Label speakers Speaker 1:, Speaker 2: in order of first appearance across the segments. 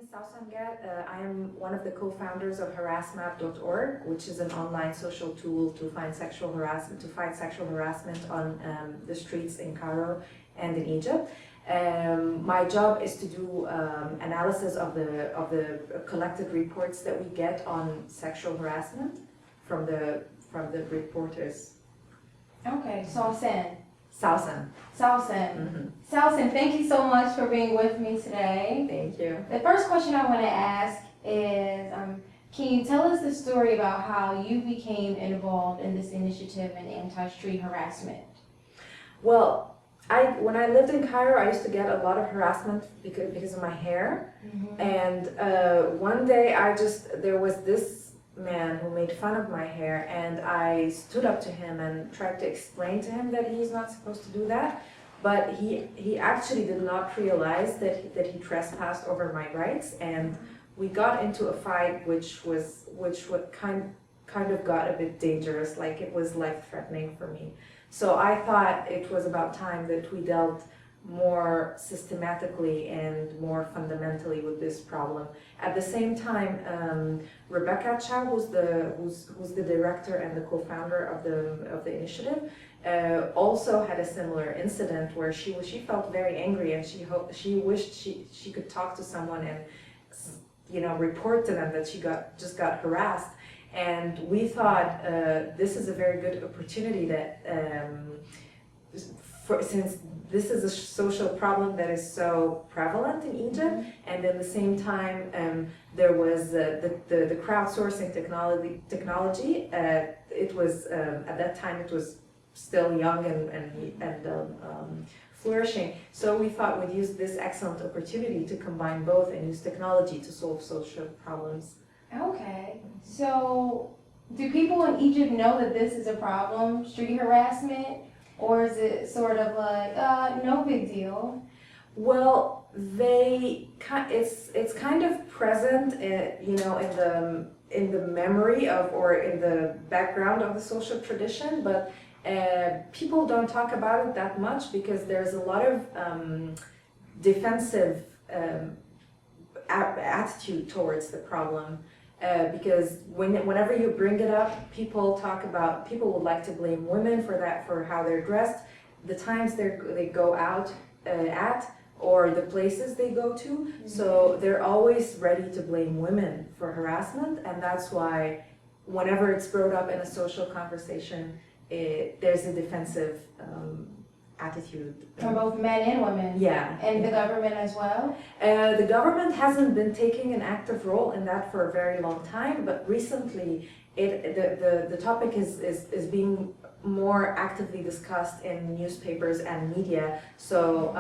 Speaker 1: is Sawsan Gad. I am one of the co-founders of HarassMap.org, which is an online social tool to fight sexual harassment on the streets in Cairo and in Egypt. My job is to do analysis of the collected reports that we get on sexual harassment from the reporters.
Speaker 2: Okay, Sawsan.
Speaker 1: Sawsan.
Speaker 2: Sawsan.
Speaker 1: Mm-hmm.
Speaker 2: Sawsan, thank you so much for being with me today.
Speaker 1: Thank you.
Speaker 2: The first question I want to ask is, can you tell us the story about how you became involved in this initiative in anti-street harassment?
Speaker 1: Well, when I lived in Cairo, I used to get a lot of harassment because of my hair.
Speaker 2: Mm-hmm.
Speaker 1: And one day there was this man who made fun of my hair, and I stood up to him and tried to explain to him that he's not supposed to do that. But he actually did not realize that he trespassed over my rights, and we got into a fight which kind of got a bit dangerous, like it was life-threatening for me. So I thought it was about time that we dealt more systematically and more fundamentally with this problem. At the same time, Rebecca Chow, who's the director and the co-founder of the initiative, also had a similar incident where she felt very angry, and she wished she could talk to someone and report to them that she just got harassed. And we thought this is a very good opportunity that since this is a social problem that is so prevalent in Egypt, and at the same time there was the crowdsourcing technology. It was at that time it was still young and flourishing. So we thought we'd use this excellent opportunity to combine both and use technology to solve social problems.
Speaker 2: Okay, so do people in Egypt know that this is a problem, street harassment? Or is it sort of like, no big deal?
Speaker 1: Well, it's kind of present, in the memory of, or in the background of the social tradition, but people don't talk about it that much because there's a lot of defensive attitude towards the problem. Because whenever you bring it up, people would like to blame women for how they're dressed, the times they go out at, or the places they go to. Mm-hmm. So they're always ready to blame women for harassment, and that's why whenever it's brought up in a social conversation, there's a defensive attitude.
Speaker 2: From both men and women?
Speaker 1: Yeah.
Speaker 2: And the government as well?
Speaker 1: The government hasn't been taking an active role in that for a very long time, but recently the topic is being more actively discussed in newspapers and media. So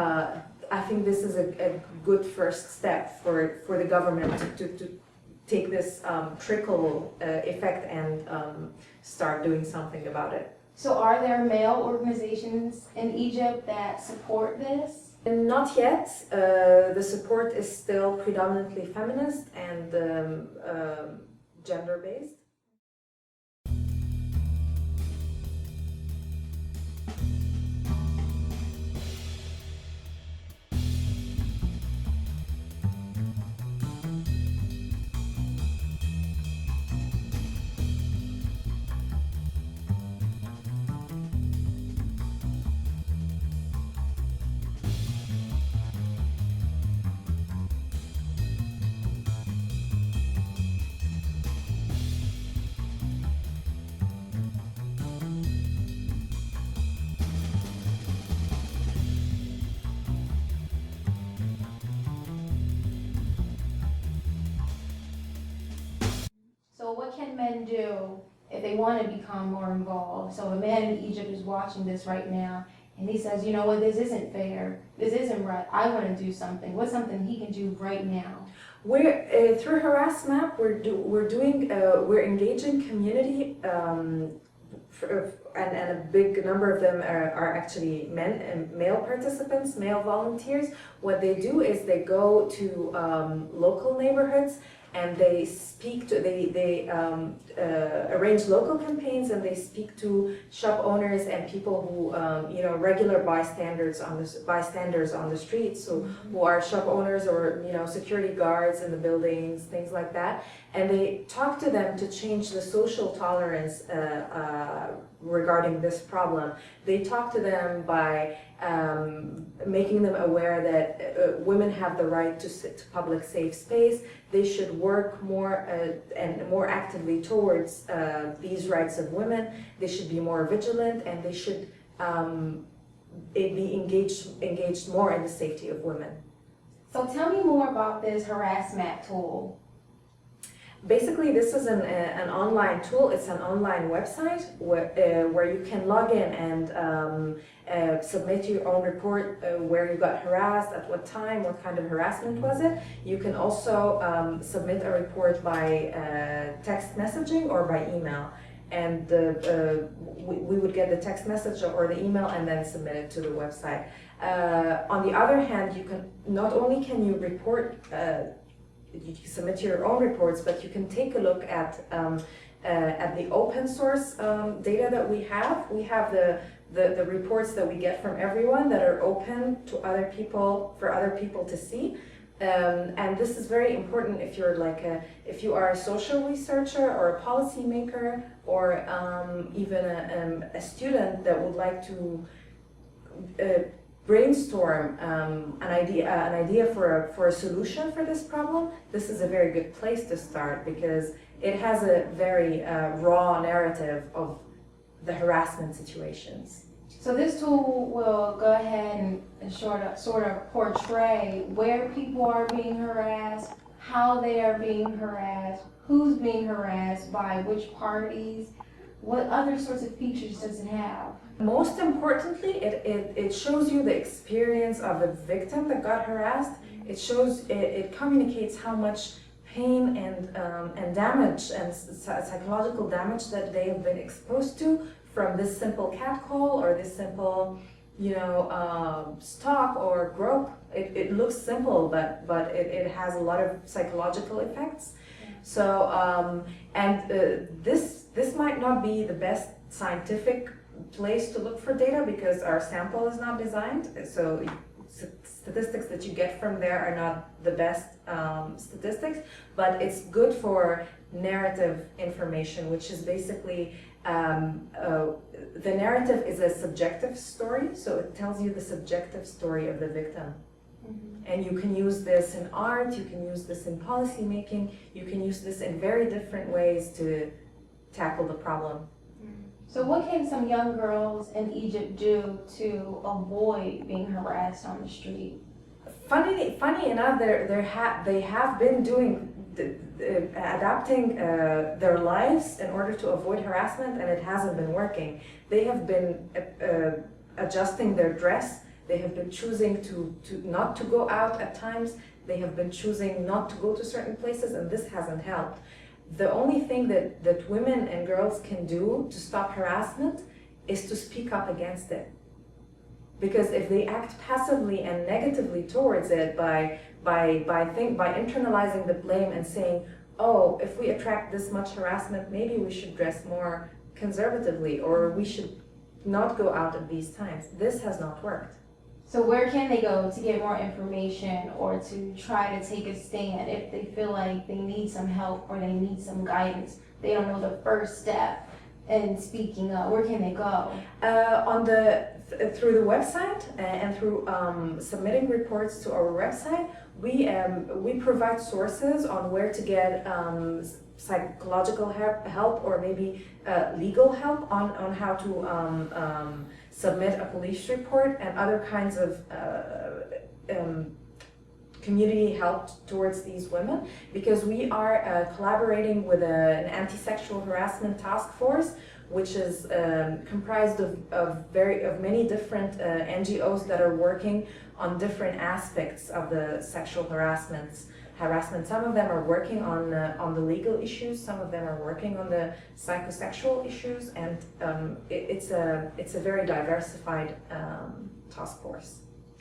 Speaker 1: I think this is a good first step for the government to take this trickle effect and start doing something about it.
Speaker 2: So are there male organizations in Egypt that support this?
Speaker 1: Not yet. The support is still predominantly feminist and gender-based.
Speaker 2: So what can men do if they want to become more involved? So a man in Egypt is watching this right now, and he says, you know what, this isn't fair, this isn't right, I want to do something. What's something he can do right now?
Speaker 1: We're through HarassMap, we're engaging community, and a big number of them are actually men and male participants, male volunteers. What they do is they go to local neighborhoods and they arrange local campaigns campaigns and they speak to shop owners and people who, regular bystanders on the streets, so who are shop owners or, security guards in the buildings, things like that. And they talk to them to change the social tolerance regarding this problem. They talk to them by making them aware that women have the right to public safe space. They should work more and more actively towards these rights of women. They should be more vigilant, and they should be engaged more in the safety of women.
Speaker 2: So tell me more about this HarassMap tool.
Speaker 1: Basically, this is an online tool. It's an online website where you can log in and submit your own report, where you got harassed, at what time, what kind of harassment was it. You can also submit a report by text messaging or by email. And we would get the text message or the email and then submit it to the website. On the other hand, you can not only can you report you can submit your own reports, but you can take a look at the open source data that we have. We have the reports that we get from everyone that are open to other people, for other people to see. And this is very important if you're if you are a social researcher or a policymaker or even a student that would like to brainstorm an idea for a solution for this problem. This is a very good place to start because it has a very raw narrative of the harassment situations.
Speaker 2: So this tool will go ahead and sort of portray where people are being harassed, how they are being harassed, who's being harassed by which parties. What other sorts of features does it have?
Speaker 1: Most importantly, it shows you the experience of the victim that got harassed. It communicates how much pain and damage and psychological damage that they have been exposed to from this simple catcall or this simple, stalk or grope. It looks simple, but it has a lot of psychological effects. So this might not be the best scientific place to look for data because our sample is not designed. So statistics that you get from there are not the best statistics, but it's good for narrative information, which is basically the narrative is a subjective story, so it tells you the subjective story of the victim. And you can use this in art, you can use this in policy making, you can use this in very different ways to tackle the problem.
Speaker 2: So what can some young girls in Egypt do to avoid being harassed on the street?
Speaker 1: Funny enough, they have been adapting their lives in order to avoid harassment, and it hasn't been working. They have been adjusting their dress. They have been choosing to not to go out at times. They have been choosing not to go to certain places, and this hasn't helped. The only thing that women and girls can do to stop harassment is to speak up against it. Because if they act passively and negatively towards it by internalizing the blame and saying, oh, if we attract this much harassment, maybe we should dress more conservatively, or we should not go out at these times. This has not worked.
Speaker 2: So where can they go to get more information or to try to take a stand if they feel like they need some help or they need some guidance? They don't know the first step in speaking up. Where can they go? Through the website
Speaker 1: and through submitting reports to our website, we provide sources on where to get psychological help or maybe legal help on how to submit a police report and other kinds of community help towards these women, because we are collaborating with an anti-sexual harassment task force, which is comprised of many different NGOs that are working on different aspects of the sexual harassment. Some of them are working on the legal issues, some of them are working on the psychosexual issues, and it's a very diversified task force.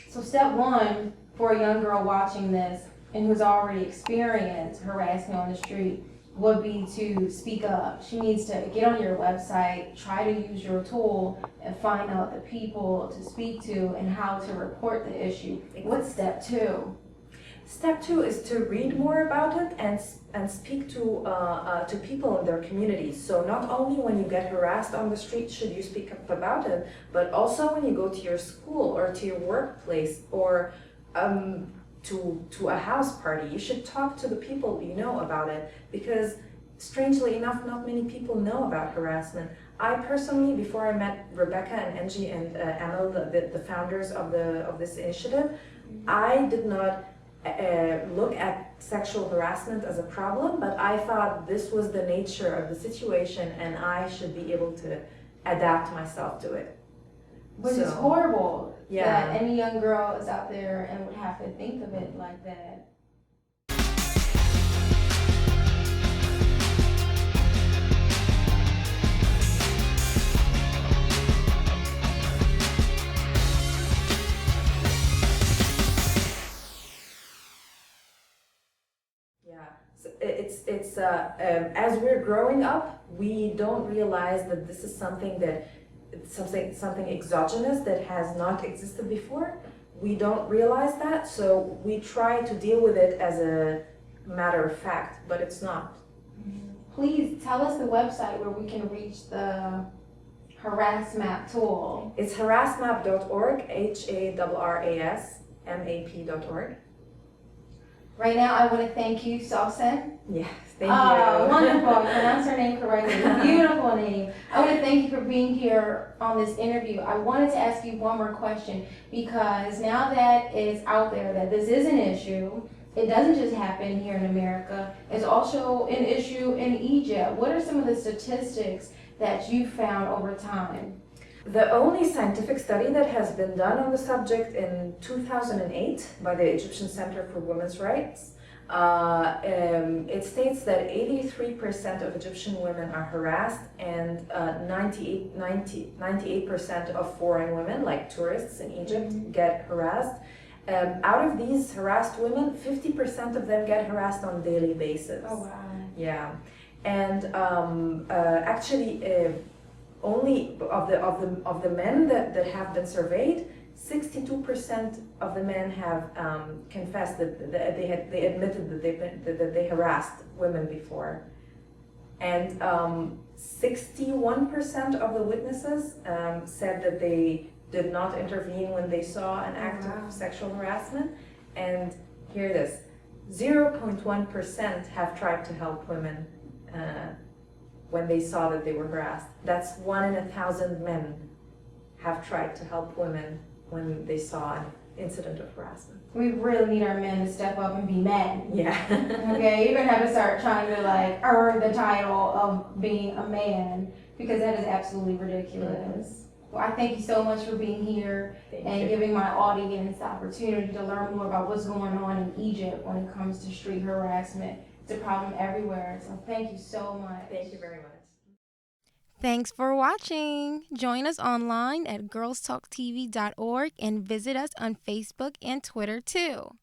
Speaker 2: So step one for a young girl watching this and who's already experienced harassment on the street, would be to speak up. She needs to get on your website, try to use your tool, and find out the people to speak to and how to report the issue. What's step 2?
Speaker 1: Step 2 is to read more about it and speak to people in their communities. So not only when you get harassed on the street should you speak up about it, but also when you go to your school or to your workplace or to a house party, you should talk to the people you know about it, because strangely enough, not many people know about harassment. I personally, before I met Rebecca and Angie and Emil, the founders of this initiative, I did not look at sexual harassment as a problem, but I thought this was the nature of the situation and I should be able to adapt myself to it.
Speaker 2: Which is horrible.
Speaker 1: Yeah.
Speaker 2: That any young girl is out there and would have to think of it like that.
Speaker 1: Yeah, so it's as we're growing up, we don't realize that this is something exogenous that has not existed before. We don't realize that, so we try to deal with it as a matter of fact, but it's not.
Speaker 2: Please tell us the website where we can reach the HarassMap tool.
Speaker 1: It's harassmap.org, HARRASMAP.org.
Speaker 2: Right now, I want to thank you, Sawsan.
Speaker 1: Yes, thank you.
Speaker 2: Wonderful. You pronounced her name correctly. Beautiful name. I want to thank you for being here on this interview. I wanted to ask you one more question, because now that it's out there that this is an issue, it doesn't just happen here in America. It's also an issue in Egypt. What are some of the statistics that you found over time?
Speaker 1: The only scientific study that has been done on the subject in 2008 by the Egyptian Center for Women's Rights, it states that 83% of Egyptian women are harassed and 98% of foreign women, like tourists in Egypt, get harassed. Out of these harassed women, 50% of them get harassed on a daily basis.
Speaker 2: Oh, wow.
Speaker 1: Yeah, and actually, only of the men that have been surveyed, 62% of the men have confessed that they admitted that they harassed women before, and 61% of the witnesses said that they did not intervene when they saw an act of sexual harassment, and here it is, 0.1% have tried to help women when they saw that they were harassed. That's 1 in 1,000 men have tried to help women when they saw an incident of harassment.
Speaker 2: We really need our men to step up and be men.
Speaker 1: Yeah.
Speaker 2: Okay, you're gonna have to start trying to earn the title of being a man, because that is absolutely ridiculous. Well, I thank you so much for being here and giving my audience the opportunity to learn more about what's going on in Egypt when it comes to street harassment. It's a problem everywhere, so thank you so much.
Speaker 1: Thank you very much.
Speaker 3: Thanks for watching. Join us online at girlstalktv.org and visit us on Facebook and Twitter too.